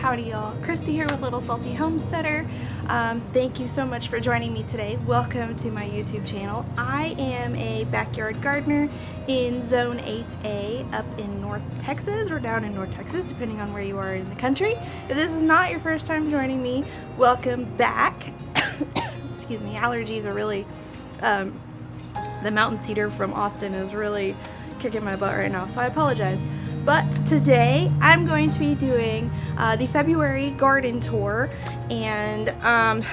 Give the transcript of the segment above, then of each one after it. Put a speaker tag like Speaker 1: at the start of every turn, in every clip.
Speaker 1: Howdy y'all, Christi here with Little Salty Homesteader. Thank you so much for joining me today. Welcome to my YouTube channel. I am a backyard gardener in Zone 8A up in North Texas or down in North Texas, depending on where you are in the country. If this is not your first time joining me, welcome back. Excuse me, allergies are really, the mountain cedar from Austin is really kicking my butt right now, so I apologize. But today I'm going to be doing the February garden tour, and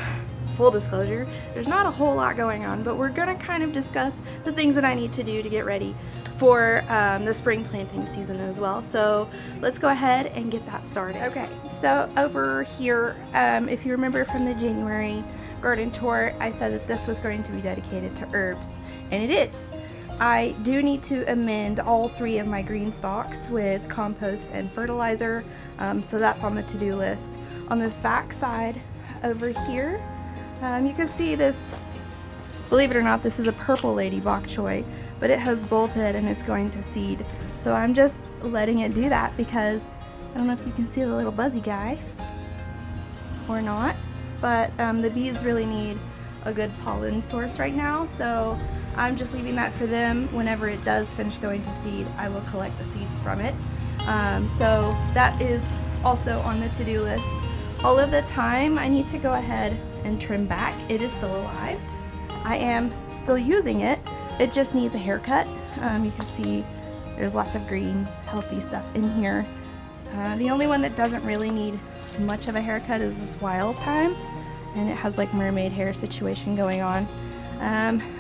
Speaker 1: full disclosure, there's not a whole lot going on, but we're going to kind of discuss the things that I need to do to get ready for the spring planting season as well. So let's go ahead and get that started. Okay, so over here, if you remember from the January garden tour, I said that this was going to be dedicated to herbs, and it is. I do need to amend all 3 of my green stalks with compost and fertilizer, so that's on the to-do list. On this back side over here, you can see this, believe it or not, this is a purple lady bok choy, but it has bolted and it's going to seed. So I'm just letting it do that because I don't know if you can see the little buzzy guy or not, but the bees really need a good pollen source right now, so I'm just leaving that for them. Whenever it does finish going to seed, I will collect the seeds from it. So that is also on the to-do list. All of the time, I need to go ahead and trim back. It is still alive. I am still using it. It just needs a haircut. You can see there's lots of green, healthy stuff in here. The only one that doesn't really need much of a haircut is this wild thyme, and it has like mermaid hair situation going on.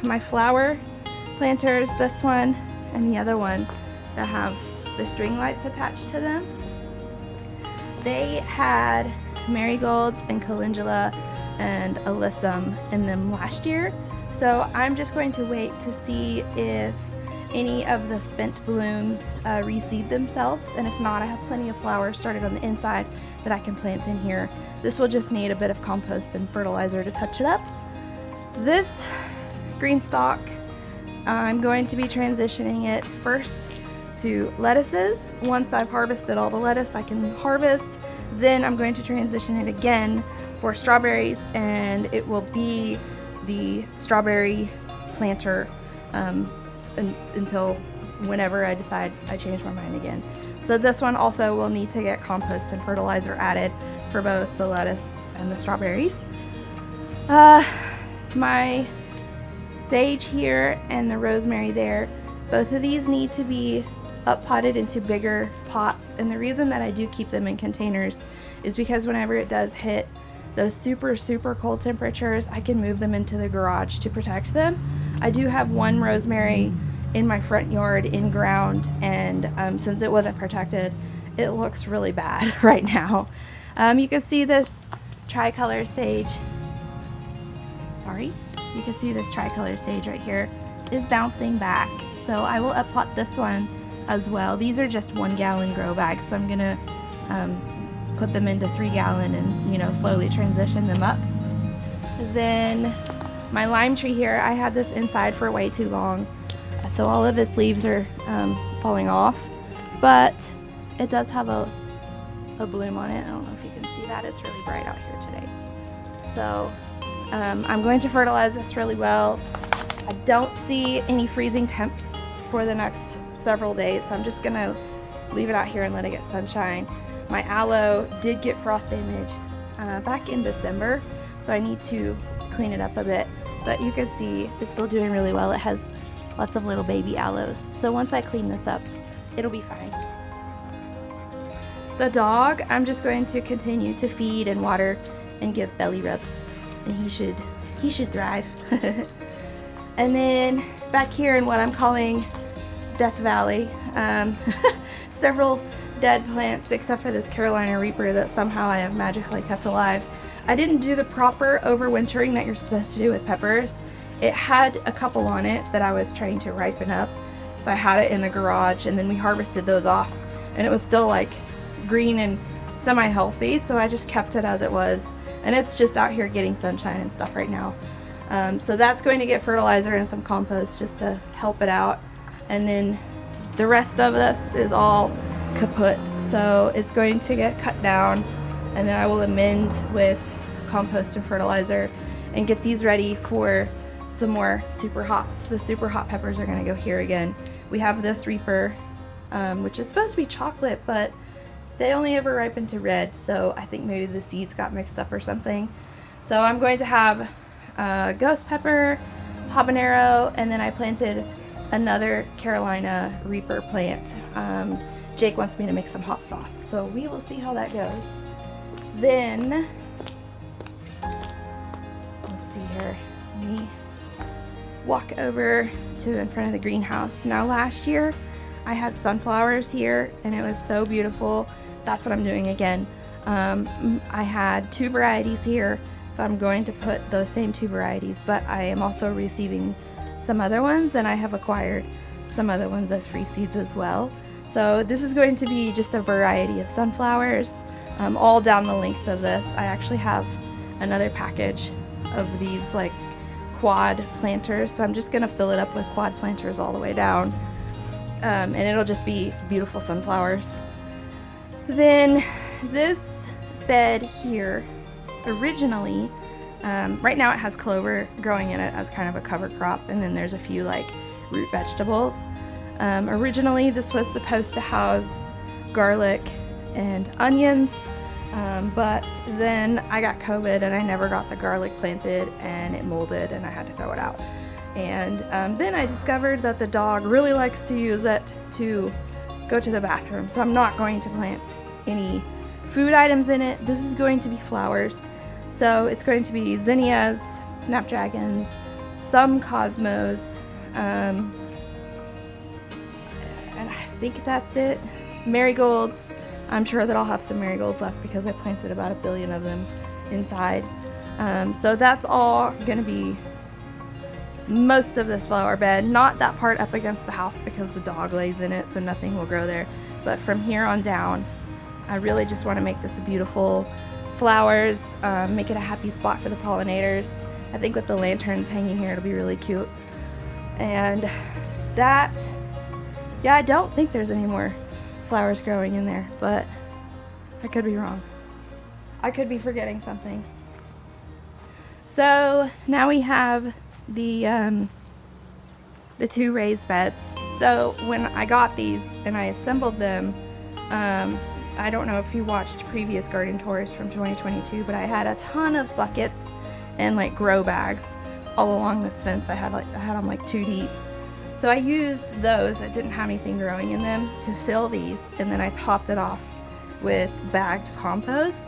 Speaker 1: My flower planters, this one and the other one that have the string lights attached to them, they had marigolds and calendula and alyssum in them last year, so I'm just going to wait to see if any of the spent blooms reseed themselves, and if not, I have plenty of flowers started on the inside that I can plant in here. This will just need a bit of compost and fertilizer to touch it up. This green stalk, I'm going to be transitioning it first to lettuces. Once I've harvested all the lettuce I can harvest, then I'm going to transition it again for strawberries, and it will be the strawberry planter until whenever I decide I change my mind again. So this one also will need to get compost and fertilizer added for both the lettuce and the strawberries. My sage here and the rosemary there, both of these need to be up potted into bigger pots, and the reason that I do keep them in containers is because whenever it does hit those super cold temperatures, I can move them into the garage to protect them. I do have one rosemary in my front yard in ground, and since it wasn't protected, it looks really bad right now. You can see this tricolor sage, you can see this tricolor sage right here is bouncing back, so I will up pot this one as well. These are just 1 gallon grow bags, so I'm gonna put them into 3 gallon and slowly transition them up. Then my lime tree here, I had this inside for way too long, so all of its leaves are falling off, but it does have a bloom on it. I don't know if you can see that, it's really bright out here today. So I'm going to fertilize this really well. I don't see any freezing temps for the next several days, so I'm just gonna leave it out here and let it get sunshine. My aloe did get frost damage back in December, so I need to clean it up a bit, but you can see it's still doing really well. It has lots of little baby aloes, so once I clean this up, it'll be fine. The dog, I'm just going to continue to feed and water and give belly rubs, and he should thrive. And then back here in what I'm calling Death Valley, several dead plants except for this Carolina Reaper that somehow I have magically kept alive. I didn't do the proper overwintering that you're supposed to do with peppers. It had a couple on it that I was trying to ripen up, so I had it in the garage, and then we harvested those off, and it was still like green and semi-healthy, so I just kept it as it was, and it's just out here getting sunshine and stuff right now. So that's going to get fertilizer and some compost just to help it out, and then the rest of this is all kaput, so it's going to get cut down and then I will amend with compost and fertilizer and get these ready for some more super hots. The super hot peppers are going to go here again. We have this Reaper, which is supposed to be chocolate, but they only ever ripen to red, so I think maybe the seeds got mixed up or something. So I'm going to have ghost pepper, habanero, and then I planted another Carolina Reaper plant. Jake wants me to make some hot sauce, so we will see how that goes. Then, let's see here, let me walk over to in front of the greenhouse. Now last year I had sunflowers here and it was so beautiful. That's what I'm doing again. I had 2 varieties here, so I'm going to put those same 2 varieties, but I am also receiving some other ones, and I have acquired some other ones as free seeds as well. So this is going to be just a variety of sunflowers all down the length of this. I actually have another package of these like quad planters, so I'm just gonna fill it up with quad planters all the way down, and it'll just be beautiful sunflowers. Then this bed here, originally, right now it has clover growing in it as kind of a cover crop, and then there's a few like root vegetables. Originally this was supposed to house garlic and onions, but then I got COVID and I never got the garlic planted and it molded and I had to throw it out. And then I discovered that the dog really likes to use it to go to the bathroom, so I'm not going to plant any food items in it. This is going to be flowers, so it's going to be zinnias, snapdragons, some cosmos, and I think that's it. Marigolds. I'm sure that I'll have some marigolds left because I planted about 1 billion of them inside. So that's all going to be most of this flower bed. Not that part up against the house because the dog lays in it, so nothing will grow there. But from here on down, I really just want to make this a beautiful flowers, make it a happy spot for the pollinators. I think with the lanterns hanging here, it'll be really cute. And that, yeah, I don't think there's any more flowers growing in there, but I could be wrong. I could be forgetting something. So now we have the 2 raised beds. So when I got these and I assembled them, I don't know if you watched previous garden tours from 2022, but I had a ton of buckets and like grow bags all along this fence. I had them like 2 deep. So I used those that didn't have anything growing in them to fill these, and then I topped it off with bagged compost.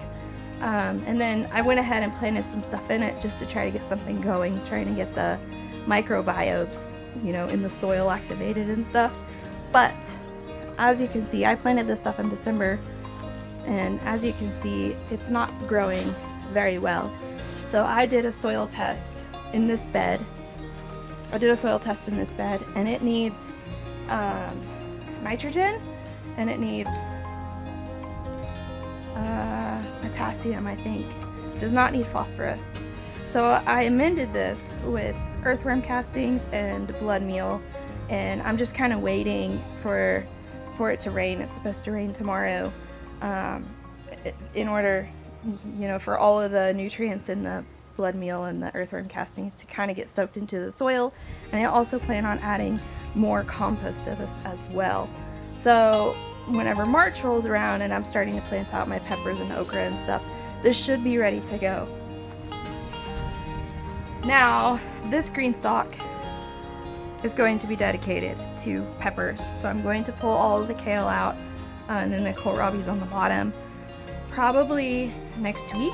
Speaker 1: And then I went ahead and planted some stuff in it just to try to get something going, trying to get the microbiomes, you know, in the soil activated and stuff. But as you can see, I planted this stuff in December, and as you can see, it's not growing very well. So I did a soil test in this bed. And it needs nitrogen, and it needs potassium, I think. It does not need phosphorus. So I amended this with earthworm castings and blood meal, and I'm just kind of waiting for it to rain. It's supposed to rain tomorrow, in order, you know, for all of the nutrients in the blood meal and the earthworm castings to kind of get soaked into the soil. And I also plan on adding more compost to this as well. So whenever March rolls around and I'm starting to plant out my peppers and okra and stuff, this should be ready to go. Now, this green stalk is going to be dedicated to peppers. So I'm going to pull all of the kale out, and then the kohlrabi's on the bottom, probably next week.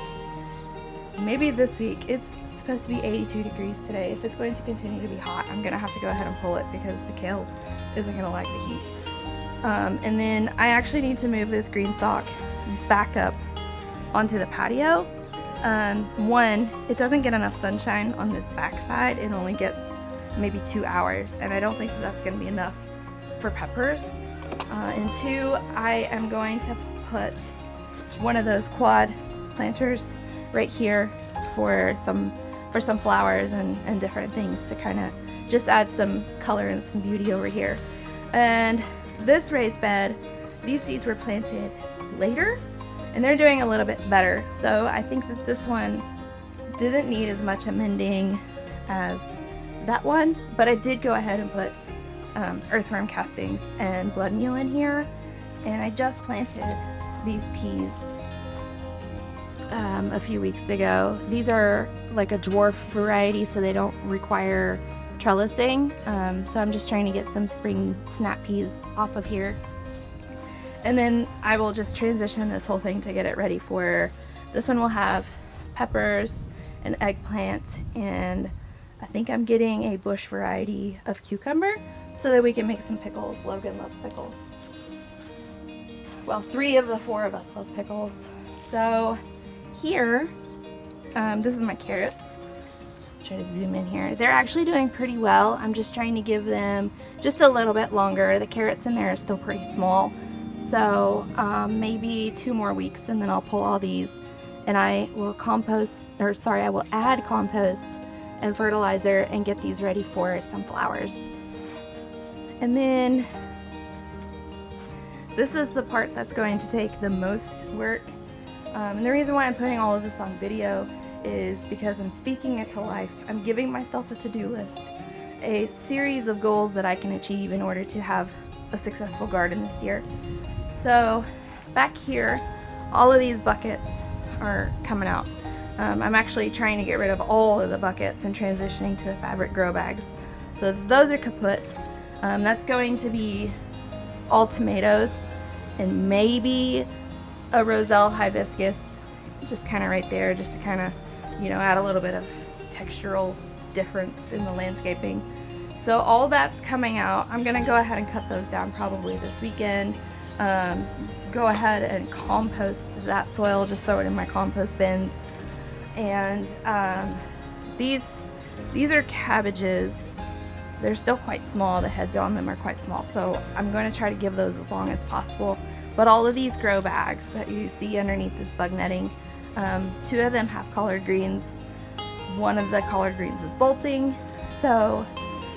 Speaker 1: Maybe this week. It's supposed to be 82 degrees today. If it's going to continue to be hot, I'm gonna have to go ahead and pull it because the kale isn't gonna like the heat. And then I actually need to move this green stalk back up onto the patio. One, it doesn't get enough sunshine on this back side. It only gets maybe 2 hours, and I don't think that's gonna be enough for peppers. And 2, I am going to put one of those quad planters right here for some flowers and different things to kind of just add some color and some beauty over here. And this raised bed, these seeds were planted later, and they're doing a little bit better. So I think that this one didn't need as much amending as that one, but I did go ahead and put earthworm castings and blood meal in here, and I just planted these peas a few weeks ago. These are like a dwarf variety, so they don't require trellising, so I'm just trying to get some spring snap peas off of here, and then I will just transition this whole thing to get it ready for this one. Will have peppers and eggplant, and I think I'm getting a bush variety of cucumber so that we can make some pickles. Logan loves pickles. Well, 3 of the 4 of us love pickles. So here, this is my carrots. Try to zoom in here. They're actually doing pretty well. I'm just trying to give them just a little bit longer. The carrots in there are still pretty small. So maybe 2 more weeks and then I'll pull all these, and I will I will add compost and fertilizer and get these ready for sunflowers. And then this is the part that's going to take the most work. And the reason why I'm putting all of this on video is because I'm speaking it to life. I'm giving myself a to-do list, a series of goals that I can achieve in order to have a successful garden this year. So back here, all of these buckets are coming out. I'm actually trying to get rid of all of the buckets and transitioning to the fabric grow bags. So those are kaput. That's going to be all tomatoes and maybe a roselle hibiscus, just kind of right there, just to kind of, you know, add a little bit of textural difference in the landscaping. So all that's coming out. I'm gonna go ahead and cut those down probably this weekend. Go ahead and compost that soil, just throw it in my compost bins. And these are cabbages. They're still quite small. The heads on them are quite small, so I'm going to try to give those as long as possible. But all of these grow bags that you see underneath this bug netting, 2 of them have collard greens. One of the collard greens is bolting, so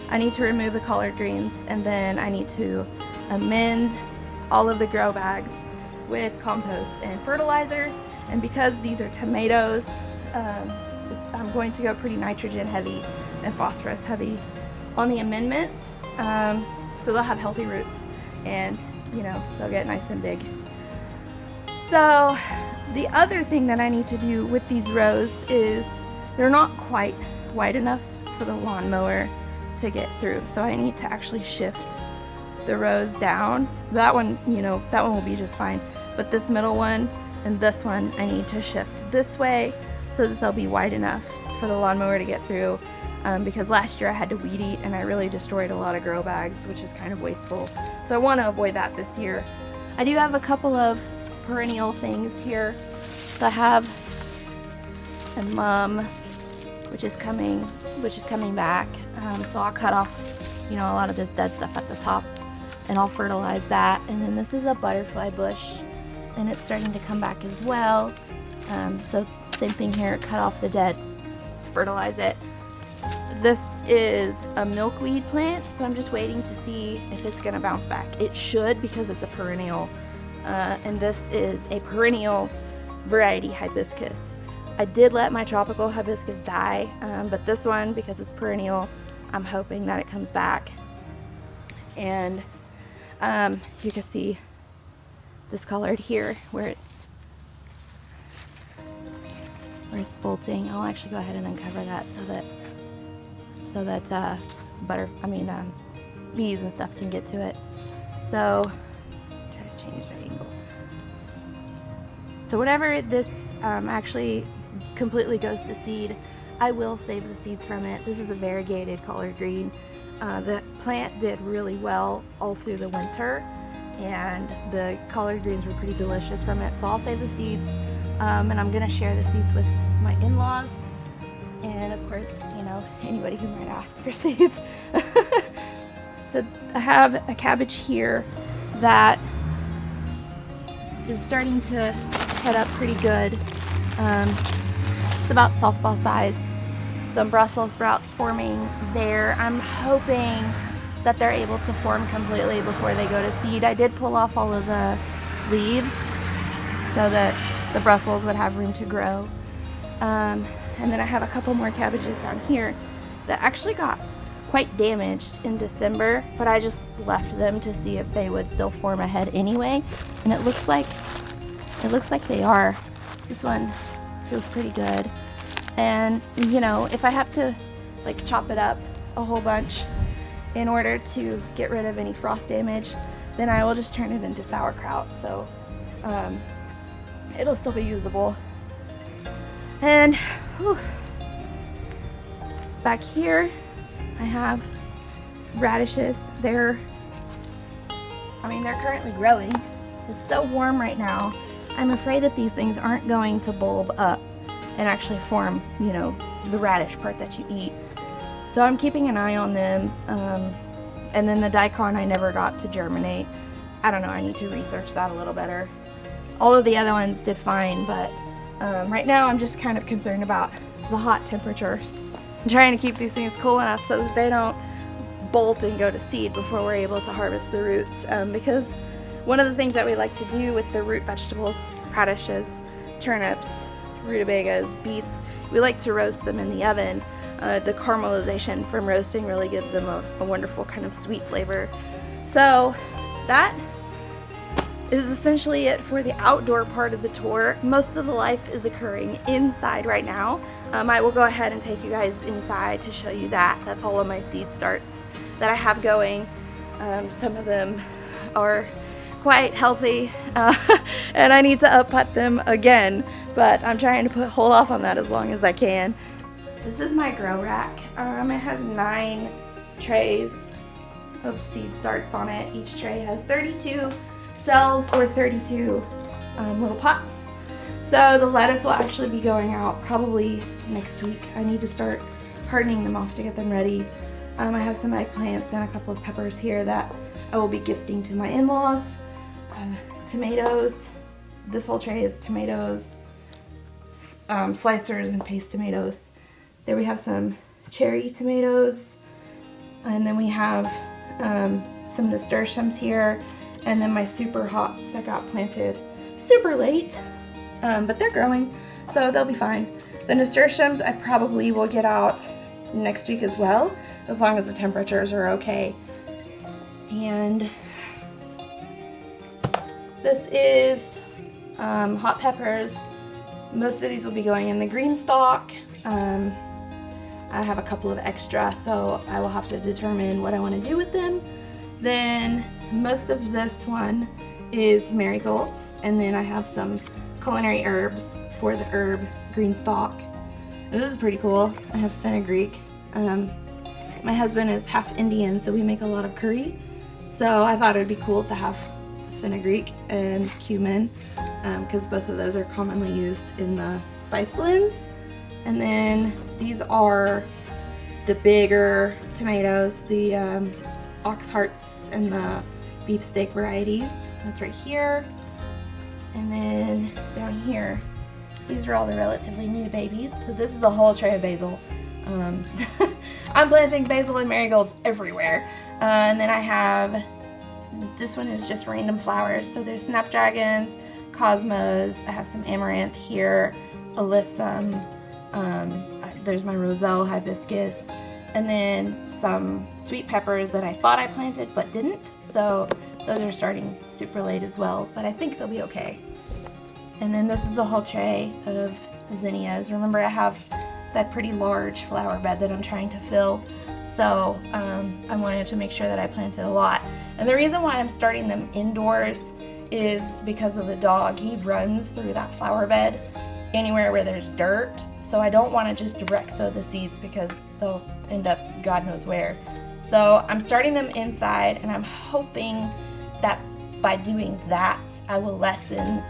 Speaker 1: I need to remove the collard greens, and then I need to amend all of the grow bags with compost and fertilizer. And because these are tomatoes, I'm going to go pretty nitrogen heavy and phosphorus heavy on the amendments, so they'll have healthy roots and, you know, they'll get nice and big. So the other thing that I need to do with these rows is they're not quite wide enough for the lawnmower to get through, so I need to actually shift the rows down. That one, you know, that one will be just fine, but this middle one and this one I need to shift this way so that they'll be wide enough for the lawnmower to get through, because last year I had to weed eat and I really destroyed a lot of grow bags, which is kind of wasteful. So I want to avoid that this year. I do have a couple of perennial things here. So I have a mum, which is coming back. So I'll cut off, you know, a lot of this dead stuff at the top, and I'll fertilize that. And then this is a butterfly bush, and it's starting to come back as well. So same thing here, cut off the dead, fertilize it. This is a milkweed plant, so I'm just waiting to see if it's gonna bounce back. It should, because it's a perennial. And this is a perennial variety hibiscus. I did let my tropical hibiscus die, but this one, because it's perennial, I'm hoping that it comes back. And you can see this collard here where it's bolting. I'll actually go ahead and uncover that so that bees and stuff can get to it. So try to change the angle. So whenever this actually completely goes to seed, I will save the seeds from it. This is a variegated collard green. The plant did really well all through the winter, and the collard greens were pretty delicious from it. So I'll save the seeds, and I'm gonna share the seeds with my in-laws, and of course, you know, anybody who might ask for seeds. So I have a cabbage here that is starting to head up pretty good. It's about softball size. Some Brussels sprouts forming there. I'm hoping that they're able to form completely before they go to seed. I did pull off all of the leaves, so so that the Brussels would have room to grow. And then I have a couple more cabbages down here that actually got quite damaged in December, but I just left them to see if they would still form a head anyway, and it looks like they are. This one feels pretty good. And you know, if I have to like chop it up a whole bunch in order to get rid of any frost damage, then I will just turn it into sauerkraut, so it'll still be usable. And whew, back here I have radishes. They're currently growing. It's so warm right now. I'm afraid that these things aren't going to bulb up and actually form, you know, the radish part that you eat. So I'm keeping an eye on them. And then the daikon I never got to germinate. I don't know, I need to research that a little better. All of the other ones did fine, but right now I'm just kind of concerned about the hot temperatures. I'm trying to keep these things cool enough so that they don't bolt and go to seed before we're able to harvest the roots, because one of the things that we like to do with the root vegetables, radishes, turnips, rutabagas, beets, we like to roast them in the oven. The caramelization from roasting really gives them a wonderful kind of sweet flavor. So that is essentially it for the outdoor part of the tour. Most of the life is occurring inside right now. I will go ahead and take you guys inside to show you that. That's all of my seed starts that I have going. Some of them are quite healthy, and I need to up-put them again, but I'm trying to hold off on that as long as I can. This is my grow rack. It has 9 trays of seed starts on it. Each tray has 32 cells or 32 little pots. So the lettuce will actually be going out probably next week. I need to start hardening them off to get them ready. I have some eggplants and a couple of peppers here that I will be gifting to my in-laws. Tomatoes. This whole tray is tomatoes, slicers and paste tomatoes. There we have some cherry tomatoes, and then we have some nasturtiums here, and then my super hots that got planted super late, but they're growing, so they'll be fine. The nasturtiums I probably will get out next week as well, as long as the temperatures are okay. And this is hot peppers. Most of these will be going in the green stalk. I have a couple of extra, so I will have to determine what I want to do with them. Then most of this one is marigolds, and then I have some culinary herbs for the herb green stalk. And this is pretty cool. I have fenugreek. My husband is half Indian, so we make a lot of curry. So I thought it would be cool to have fenugreek and cumin, because both of those are commonly used in the spice blends. And then these are the bigger tomatoes, the ox hearts and the beefsteak varieties. That's right here. And then down here, these are all the relatively new babies. So this is a whole tray of basil. I'm planting basil and marigolds everywhere. And then I have, this one is just random flowers. So there's snapdragons, cosmos, I have some amaranth here, alyssum, there's my roselle hibiscus, and then some sweet peppers that I thought I planted but didn't. So those are starting super late as well, but I think they'll be okay. And then this is a whole tray of zinnias. Remember, I have that pretty large flower bed that I'm trying to fill. So I wanted to make sure that I planted a lot. And the reason why I'm starting them indoors is because of the dog. He runs through that flower bed anywhere where there's dirt. So I don't want to just direct sow the seeds because they'll end up God knows where. So I'm starting them inside, and I'm hoping that by doing that, I will lessen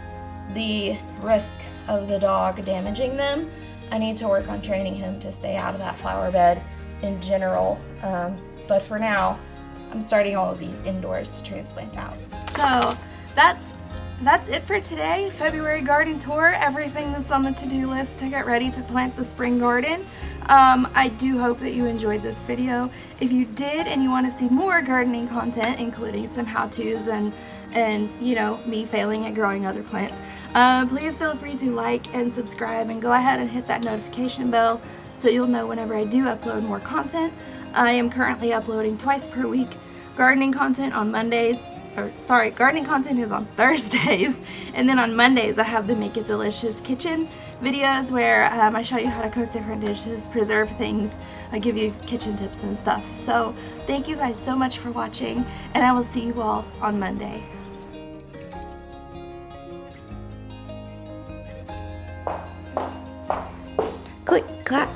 Speaker 1: the risk of the dog damaging them. I need to work on training him to stay out of that flower bed in general, but for now I'm starting all of these indoors to transplant out. So that's it for today. February garden tour, everything that's on the to-do list to get ready to plant the spring garden. I do hope that you enjoyed this video. If you did and you want to see more gardening content, including some how-tos and and, you know, me failing at growing other plants. Please feel free to like and subscribe, and go ahead and hit that notification bell so you'll know whenever I do upload more content. I am currently uploading twice per week. Gardening content on Mondays, gardening content is on Thursdays, and then on Mondays I have the Make It Delicious kitchen videos where I show you how to cook different dishes, preserve things, I give you kitchen tips and stuff. So thank you guys so much for watching, and I will see you all on Monday. Click, clap.